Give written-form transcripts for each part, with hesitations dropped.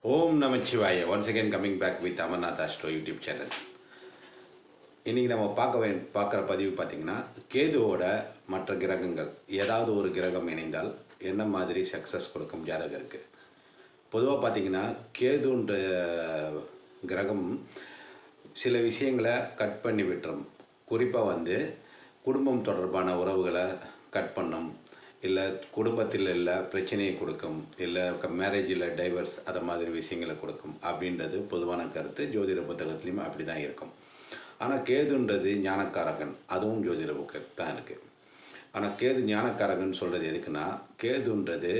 ஓம் நமச்சிவாய. Once again coming back with Amarnath astro YouTube channel. இன்றைக்கி நம்ம பார்க்குற பதிவு பார்த்திங்கன்னா, கேதுவோட மற்ற கிரகங்கள் ஏதாவது ஒரு கிரகம் இணைந்தால் என்ன மாதிரி சக்ஸஸ் கொடுக்கும் ஜாதகருக்கு. பொதுவாக பார்த்திங்கன்னா, கேதுன்ற கிரகம் சில விஷயங்களை கட் பண்ணி விட்டுரும். குறிப்பாக குடும்பம் தொடர்பான உறவுகளை கட் பண்ணும், இல்லை குடும்பத்தில் இல்லை பிரச்சனையை கொடுக்கும், இல்லை மேரேஜில் டைவர்ஸ் அதை மாதிரி விஷயங்களை கொடுக்கும் அப்படின்றது பொதுவான கருத்து. ஜோதிட புத்தகத்துலேயும் அப்படி தான் இருக்கும். ஆனால் கேதுன்றது ஞானக்காரகன், அதுவும் ஜோதிட புத்தகத்து தான் இருக்குது. ஆனால் கேது ஞானக்காரகன் சொல்கிறது எதுக்குன்னா, கேதுன்றது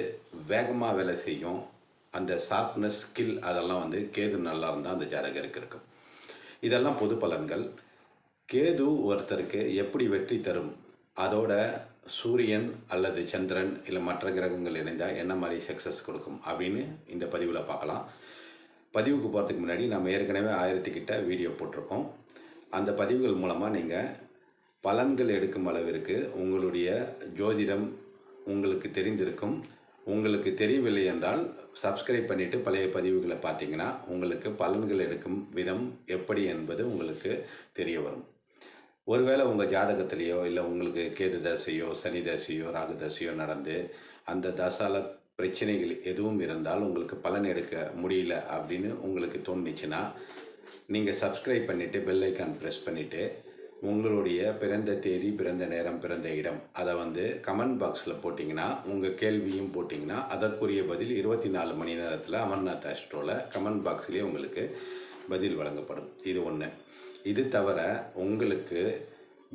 வேகமாக வேலை செய்யும். அந்த ஷார்ப்னஸ், ஸ்கில் அதெல்லாம் கேது நல்லா இருந்தால் அந்த ஜாதகருக்கு இருக்கும். இதெல்லாம் பொது பலன்கள். கேது ஒருத்தருக்கு எப்படி வெற்றி தரும், அதோட சூரியன் அல்லது சந்திரன் இல்லை மற்ற கிரகங்கள் இணைந்தால் என்ன மாதிரி சக்ஸஸ் கொடுக்கும் அப்படின்னு இந்த பதிவில் பார்க்கலாம். பதிவுக்கு போகிறதுக்கு முன்னாடி நம்ம ஏற்கனவே 1000 கிட்ட வீடியோ போட்டிருக்கோம். அந்த பதிவுகள் மூலமாக நீங்கள் பலன்கள் எடுக்கும் அளவிற்கு உங்களுடைய ஜோதிடம் உங்களுக்கு தெரிந்திருக்கும். உங்களுக்கு தெரியவில்லை என்றால் சப்ஸ்கிரைப் பண்ணிவிட்டு பழைய பதிவுகளை பார்த்தீங்கன்னா உங்களுக்கு பலன்கள் எடுக்கும் விதம் எப்படி என்பது உங்களுக்கு தெரிய வரும். ஒருவேளை உங்கள் ஜாதகத்திலேயோ இல்லை உங்களுக்கு கேது தசையோ சனி தசையோ ராகு தசையோ நடந்து அந்த தசால பிரச்சனைகள் எதுவும் இருந்தால் உங்களுக்கு பலன் எடுக்க முடியல அப்படின்னு உங்களுக்கு தோணுச்சுன்னா, நீங்கள் சப்ஸ்கிரைப் பண்ணிவிட்டு பெல் ஐக்கான் ப்ரெஸ் பண்ணிவிட்டு உங்களுடைய பிறந்த தேதி, பிறந்த நேரம், பிறந்த இடம் அதை கமெண்ட் பாக்ஸில் போட்டிங்கன்னா, உங்கள் கேள்வியும் போட்டிங்கன்னா அதற்குரிய பதில் 24 மணி நேரத்தில் அமர்நாத் ஆஸ்ட்ரோவில் கமெண்ட் பாக்ஸ்லேயே உங்களுக்கு பதில் வழங்கப்படும். இது ஒன்று. இது தவிர உங்களுக்கு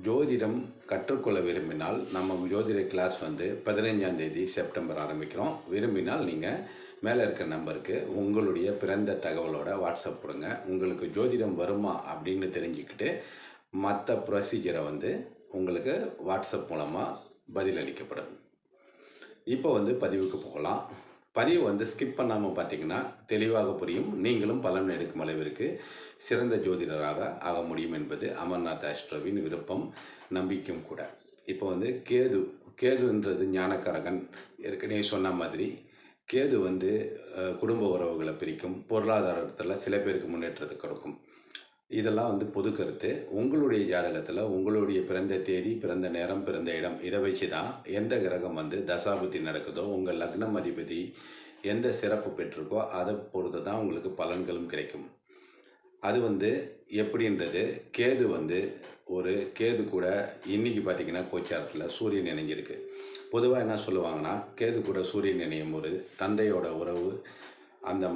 ஜோதிடம் கற்றுக்கொள்ள விரும்பினால் நம்ம ஜோதிட கிளாஸ் 15ஆம் தேதி செப்டம்பர் ஆரம்பிக்கிறோம். விரும்பினால் நீங்கள் மேலே இருக்க நம்பருக்கு உங்களுடைய பிறந்த தகவலோட வாட்ஸ்அப் கொடுங்க. உங்களுக்கு ஜோதிடம் வருமா அப்படின்னு தெரிஞ்சுக்கிட்டு மற்ற ப்ரொசீஜரை உங்களுக்கு வாட்ஸ்அப் மூலமாக பதிலளிக்கப்படும். இப்போ பதிவுக்கு போகலாம். பதிவு ஸ்கிப் பண்ணாமல் பார்த்தீங்கன்னா தெளிவாக புரியும். நீங்களும் பலன் எடுக்கும் அளவிற்கு சிறந்த ஜோதிடராக ஆக முடியும் என்பது அமர்நாத் ஆஸ்ட்ரோவின் விருப்பம், நம்பிக்கையும் கூட. இப்போ கேதுன்றது ஞானக்காரகன். ஏற்கனவே சொன்ன மாதிரி கேது குடும்ப உறவுகளை பிரிக்கும், பொருளாதாரத்தில் சில பேருக்கு முன்னேற்றத்தை கொடுக்கும். இதெல்லாம் பொது கருத்து. உங்களுடைய ஜாதகத்தில் உங்களுடைய பிறந்த தேதி, பிறந்த நேரம், பிறந்த இடம் இதை வச்சு தான் எந்த கிரகம் தசாபுத்தி நடக்குதோ, உங்கள் லக்னம் அதிபதி எந்த சிறப்பு பெற்றிருக்கோ அதை பொறுத்து தான் உங்களுக்கு பலன்களும் கிடைக்கும். அது எப்படின்றது, கேது ஒரு கேது கூட இன்றைக்கி பார்த்திங்கன்னா கோச்சாரத்தில் சூரியன் இணைஞ்சிருக்கு. பொதுவாக என்ன சொல்லுவாங்கன்னா, கேது கூட சூரியன் இணையும் ஒரு தந்தையோட உறவு அந்த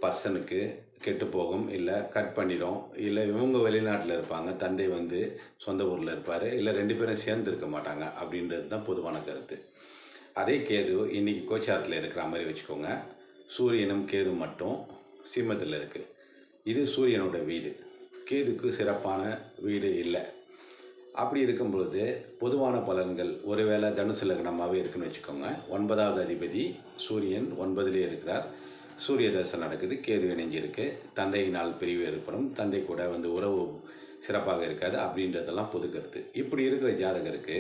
பர்சனுக்கு கெட்டு போகும், இல்லை கட் பண்ணிடும், இல்லை இவங்க வெளிநாட்டில் இருப்பாங்க, தந்தை சொந்த ஊரில் இருப்பார், இல்லை 2 பேரும் சேர்ந்து இருக்க மாட்டாங்க அப்படின்றது தான் பொதுவான கருத்து. அதே கேது இன்றைக்கி கோச்சாரத்தில் இருக்கிற மாதிரி வச்சுக்கோங்க. சூரியனும் கேது மட்டும் சிம்மத்தில் இருக்குது. இது சூரியனோட வீடு. கேதுக்கு சிறப்பான வீடு இல்லை. அப்படி இருக்கும் பொழுது பொதுவான பலன்கள் ஒருவேளை தனுசு லக்னமாகவே இருக்குன்னு வச்சுக்கோங்க. 9வது அதிபதி சூரியன் 9லே இருக்கிறார். சூரிய தசை நடக்குது, கேது இணைஞ்சிருக்கு. தந்தையினால் பிரிவு ஏற்படும், தந்தை கூட உறவு சிறப்பாக இருக்காது அப்படின்றதெல்லாம் பொது கருத்து. இப்படி இருக்கிற ஜாதகருக்கு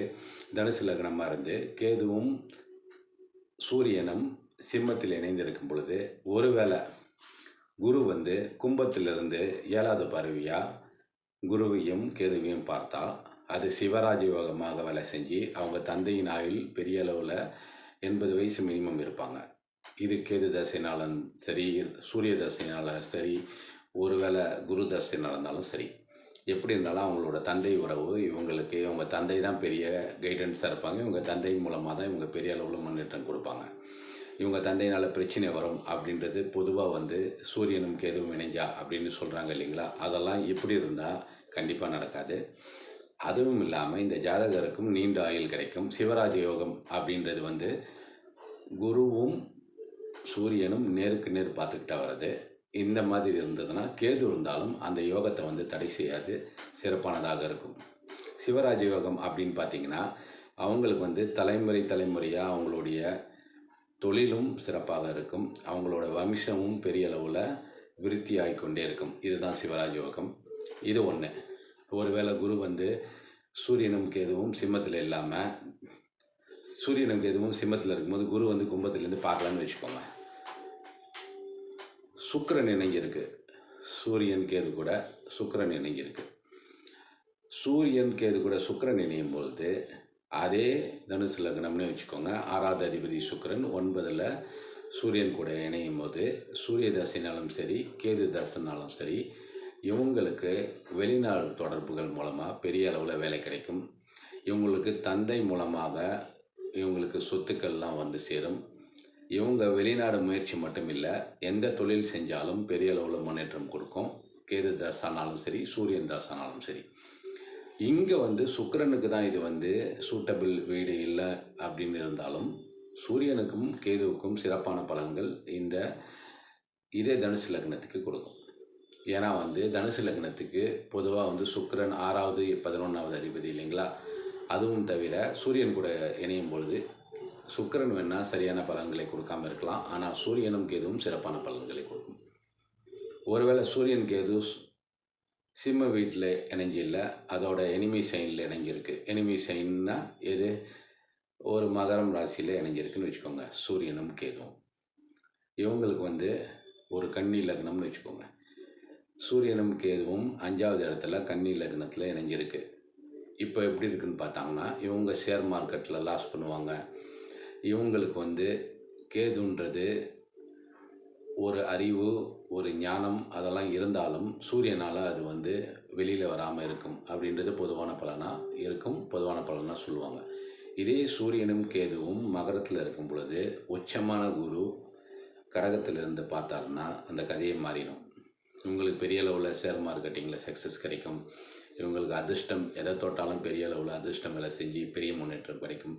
தனுசு லக்னமாக இருந்து கேதுவும் சூரியனும் சிம்மத்தில் இணைந்திருக்கும் பொழுது ஒருவேளை குரு கும்பத்திலிருந்து 7வது பார்வையாக குருவையும் கேதுவையும் பார்த்தால் அது சிவராஜ யோகமாக வேலை செஞ்சு அவங்க தந்தையின் ஆயுள் பெரிய அளவில் 80 வயசு மினிமம் இருப்பாங்க. இது கேது தசைனாலும் சரி, சூரிய தசைனாலும் சரி, ஒருவேளை குரு தசை நடந்தாலும் சரி, எப்படி இருந்தாலும் அவங்களோட தந்தை உறவு இவங்க தந்தை தான் பெரிய கைடன்ஸாக இருப்பாங்க. இவங்க தந்தை மூலமாக தான் இவங்க பெரிய அளவில் முன்னேற்றம் கொடுப்பாங்க. இவங்க தந்தையினால் பிரச்சனை வரும் அப்படின்றது பொதுவாக சூரியனும் கேதுவும் இணைஞ்சா அப்படின்னு சொல்கிறாங்க இல்லைங்களா. அதெல்லாம் எப்படி இருந்தால் கண்டிப்பாக நடக்காது. அதுவும் இல்லாமல் இந்த ஜாதகருக்கும் நீண்ட ஆயுள் கிடைக்கும். சிவராஜ யோகம் அப்படின்றது குருவும் சூரியனும் நேருக்கு நேர் பார்த்துக்கிட்டா வர்றது. இந்த மாதிரி இருந்ததுன்னா கேது இருந்தாலும் அந்த யோகத்தை தடை செய்யாது, சிறப்பானதாக இருக்கும். சிவராஜ யோகம் அப்படின்னு பார்த்திங்கன்னா அவங்களுக்கு தலைமுறையாக அவங்களுடைய தொழிலும் சிறப்பாக இருக்கும், அவங்களோட வம்சமும் பெரிய அளவில் விருத்தி ஆகிக்கொண்டே இருக்கும். இதுதான் சிவராஜ யோகம். இது ஒன்று. ஒருவேளை குரு சூரியனும் கேதுவும் சிம்மத்தில் இல்லாமல் சூரியனும் கேதுவும் சிம்மத்தில் இருக்கும்போது குரு கும்பத்திலேருந்து பார்க்கலான்னு வச்சுக்கோங்க. சுக்கிரன் இணைஞ்சிருக்கு. சூரியன் கேது கூட சுக்கிரன் இணைஞ்சிருக்கு. சூரியன் கேது கூட சுக்கிரன் இணையும் பொழுது அதே தனுசு லக்னம்னு வச்சுக்கோங்க. 6வது அதிபதி சுக்கிரன் 9ல் சூரியன் கூட இணையும் போது சூரிய தசைனாலும் சரி கேது தசைனாலும் சரி இவங்களுக்கு வெளிநாடு தொடர்புகள் மூலமாக பெரிய அளவில் வேலை கிடைக்கும். இவங்களுக்கு தந்தை மூலமாக இவங்களுக்கு சொத்துக்கள்லாம் வந்து சேரும். இவங்க வெளிநாடு முயற்சி மட்டும் இல்லை, எந்த தொழில் செஞ்சாலும் பெரிய அளவில் முன்னேற்றம் கொடுக்கும். கேது தாசானாலும் சரி சூரியன் தாசானாலும் சரி. இங்கே வந்து சுக்கிரனுக்கு தான் இது வந்து சூட்டபிள் வீடு இல்லை அப்படின்னு இருந்தாலும் சூரியனுக்கும் கேதுவுக்கும் சிறப்பான பலன்கள் இதே தனுசு லக்னத்துக்கு கொடுக்கும். ஏன்னா வந்து தனுசு லக்னத்துக்கு பொதுவாக வந்து சுக்கிரன் 6வது 11வது அதிபதி இல்லைங்களா. அதுவும் தவிர சூரியன் கூட இணையும் பொழுது சுக்கிரன் வேணால் சரியான பலன்களை கொடுக்காமல் இருக்கலாம், ஆனால் சூரியனும் கேதுவும் சிறப்பான பலன்களை கொடுக்கும். ஒருவேளை சூரியன் கேது சிம்ம வீட்டில் இணைஞ்சி இல்லை, அதோட எனிமி சைனில் இணைஞ்சிருக்கு. எனிமி சைன்னா எது, ஒரு மகரம் ராசியில் இணைஞ்சிருக்குன்னு வச்சுக்கோங்க. சூரியனும் கேதுவும் இவங்களுக்கு வந்து ஒரு கன்னி லக்னம்னு வச்சுக்கோங்க. சூரியனும் கேதுவும் 5வது இடத்துல கன்னி லக்னத்தில் இணைஞ்சிருக்கு. இப்போ எப்படி இருக்குன்னு பார்த்தாங்கன்னா இவங்க ஷேர் மார்க்கெட்டில் லாஸ் பண்ணுவாங்க. இவங்களுக்கு வந்து கேதுன்றது ஒரு அறிவு ஒரு ஞானம் அதெல்லாம் இருந்தாலும் சூரியனால் அது வந்து வெளியில் வராமல் இருக்கும் அப்படின்றது பொதுவான பலனாக இருக்கும், பொதுவான பலனாக சொல்லுவாங்க. இதே சூரியனும் கேதுவும் மகரத்தில் இருக்கும் பொழுது உச்சமான குரு கடகத்திலிருந்து பார்த்தாருன்னா அந்த கதையை மாறிடும். இவங்களுக்கு பெரிய அளவில் ஷேர் மார்க்கெட்டிங்கில் சக்ஸஸ் கிடைக்கும். இவங்களுக்கு அதிர்ஷ்டம் எதை தொட்டாலும் பெரிய அளவில் அதிர்ஷ்டம் வேலை செஞ்சு பெரிய முன்னேற்றம் கிடைக்கும்.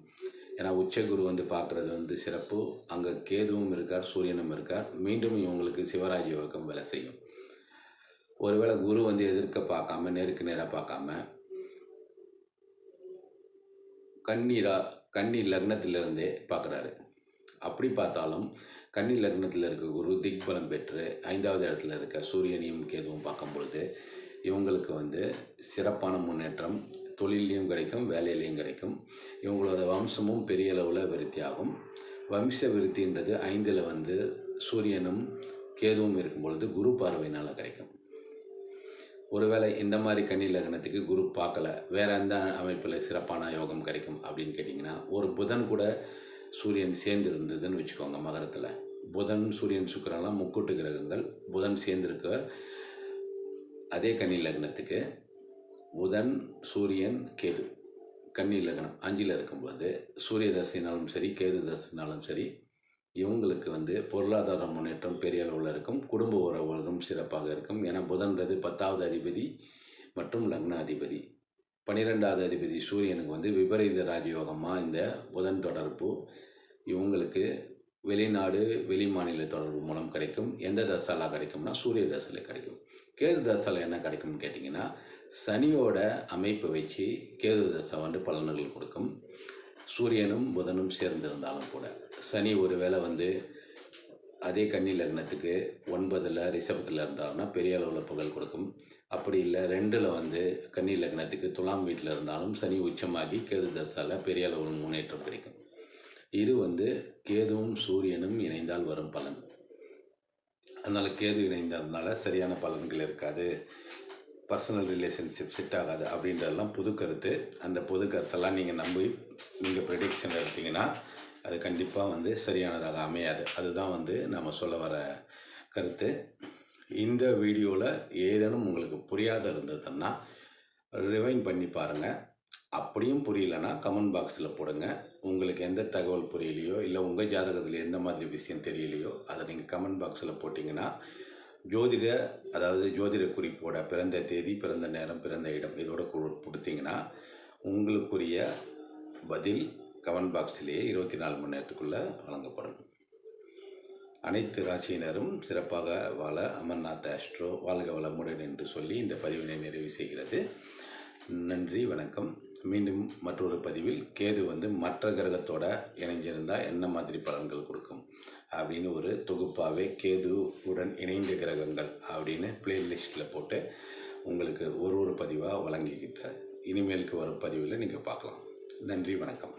ஏன்னா உச்சகுரு வந்து பார்க்குறது வந்து சிறப்பு. அங்கே கேதுவும் இருக்கார் சூரியனும் இருக்கார். மீண்டும் இவங்களுக்கு சிவராஜ் யோகம் வேலை செய்யும். ஒருவேளை குரு வந்து எதிர்க்க பார்க்காம நேருக்கு நேராக பார்க்காம கன்னி லக்னத்திலிருந்தே பார்க்குறாரு. அப்படி பார்த்தாலும் கன்னி லக்னத்தில் இருக்க குரு திக்பலம் பெற்று 5வது இடத்துல இருக்க சூரியனையும் கேதுவும் பார்க்கும் பொழுது இவங்களுக்கு வந்து சிறப்பான முன்னேற்றம் தொழிலையும் கிடைக்கும், வேலையிலையும் கிடைக்கும். இவங்களோட வம்சமும் பெரிய அளவில் விருத்தி ஆகும். வம்ச விருத்தின்றது 5ல் வந்து சூரியனும் கேதுவும் இருக்கும் பொழுது குரு பார்வையினால் கிடைக்கும். ஒருவேளை இந்த மாதிரி கன்னி லக்னத்துக்கு குரு பார்க்கல, வேறு எந்த அமைப்பில் சிறப்பான யோகம் கிடைக்கும் அப்படின்னு கேட்டிங்கன்னா ஒரு புதன் கூட சூரியன் சேர்ந்து இருந்ததுன்னு வச்சுக்கோங்க. மகரத்தில் புதன் சூரியன் சுக்கிரன்லாம் முக்கூட்டு கிரகங்கள். புதன் சேர்ந்துருக்க அதே கன்னி லக்னத்துக்கு புதன் சூரியன் கேது கன்னி லக்னம் 5ல் இருக்கும்போது சூரிய தசைனாலும் சரி கேது தசைனாலும் சரி இவங்களுக்கு வந்து பொருளாதார முன்னேற்றம் பெரிய அளவில் இருக்கும். குடும்ப உறவுகளும் சிறப்பாக இருக்கும். ஏன்னா புதன்றது 10வது அதிபதி மற்றும் லக்ன அதிபதி. 12வது அதிபதி சூரியனுக்கு வந்து விபரீத ராஜயோகமாக இந்த புதன் தொடர்பு இவங்களுக்கு வெளிநாடு வெளி மாநில தொடர்பு மூலம் கிடைக்கும். எந்த தசாலா கிடைக்கும்னா சூரிய தசையில் கிடைக்கும். கேது தசாவில் என்ன கிடைக்கும்னு கேட்டிங்கன்னா சனியோட அமைப்பை வச்சு கேது தசை வந்து பலன்கள் கொடுக்கும். சூரியனும் புதனும் சேர்ந்திருந்தாலும் கூட சனி ஒரு வேளை வந்து அதே கன்னி லக்னத்துக்கு 9ல் ரிஷபத்தில் இருந்தாலும்னா பெரிய அளவில் புகழ் கொடுக்கும். அப்படி இல்லை 2ல் வந்து கன்னி லக்னத்துக்கு துலாம் வீட்டில் இருந்தாலும் சனி உச்சமாகி கேது தசாவில் பெரிய அளவில் முன்னேற்றம் கிடைக்கும். இது வந்து கேதுவும் சூரியனும் இணைந்தால் வரும் பலன். அதனால் கேது இணைந்ததுனால சரியான பலன்கள் இருக்காது, பர்சனல் ரிலேஷன்ஷிப் செட் ஆகாது அப்படின்றதெல்லாம் புது கருத்து. அந்த புது கருத்தெல்லாம் நீங்கள் நம்பி நீங்கள் ப்ரெடிக்ஷன் எடுத்தீங்கன்னா அது கண்டிப்பாக வந்து சரியானதாக அமையாது. அதுதான் வந்து நம்ம சொல்ல வர கருத்து. இந்த வீடியோவில் ஏதேனும் உங்களுக்கு புரியாத இருந்ததுன்னா ரிவைண்ட் பண்ணி பாருங்கள். அப்படியும் புரியலைன்னா கமெண்ட் பாக்ஸில் போடுங்க. உங்களுக்கு எந்த தகவல் புரியலையோ இல்லை உங்கள் ஜாதகத்தில் எந்த மாதிரி விஷயம் தெரியலையோ அதை நீங்கள் கமெண்ட் பாக்ஸில் போட்டிங்கன்னா ஜோதிட குறிப்போட பிறந்த தேதி பிறந்த நேரம் பிறந்த இடம் இதோட கொடுத்தீங்கன்னா உங்களுக்குரிய பதில் கமெண்ட் பாக்ஸிலேயே 24 மணி நேரத்துக்குள்ளே வழங்கப்படும். அனைத்து ராசியினரும் சிறப்பாக வாழ அமர்நாத் ஆஸ்ட்ரோ வாழ்க வளமுடன் என்று சொல்லி இந்த பதிவினை நிறைவு செய்கிறது. நன்றி, வணக்கம். மீண்டும் மற்றொரு பதிவில் கேது வந்து மற்ற கிரகத்தோட இணைஞ்சிருந்தால் என்ன மாதிரி பலன்கள் கொடுக்கும் அப்படின்னு ஒரு தொகுப்பாகவே கேதுவுடன் இணைந்த கிரகங்கள் அப்படின்னு பிளேலிஸ்ட்டில் போட்டு உங்களுக்கு ஒரு பதிவாக வழங்கிக்கிட்ட இனிமேலுக்கு வரும் பதிவில் நீங்கள் பார்க்கலாம். நன்றி, வணக்கம்.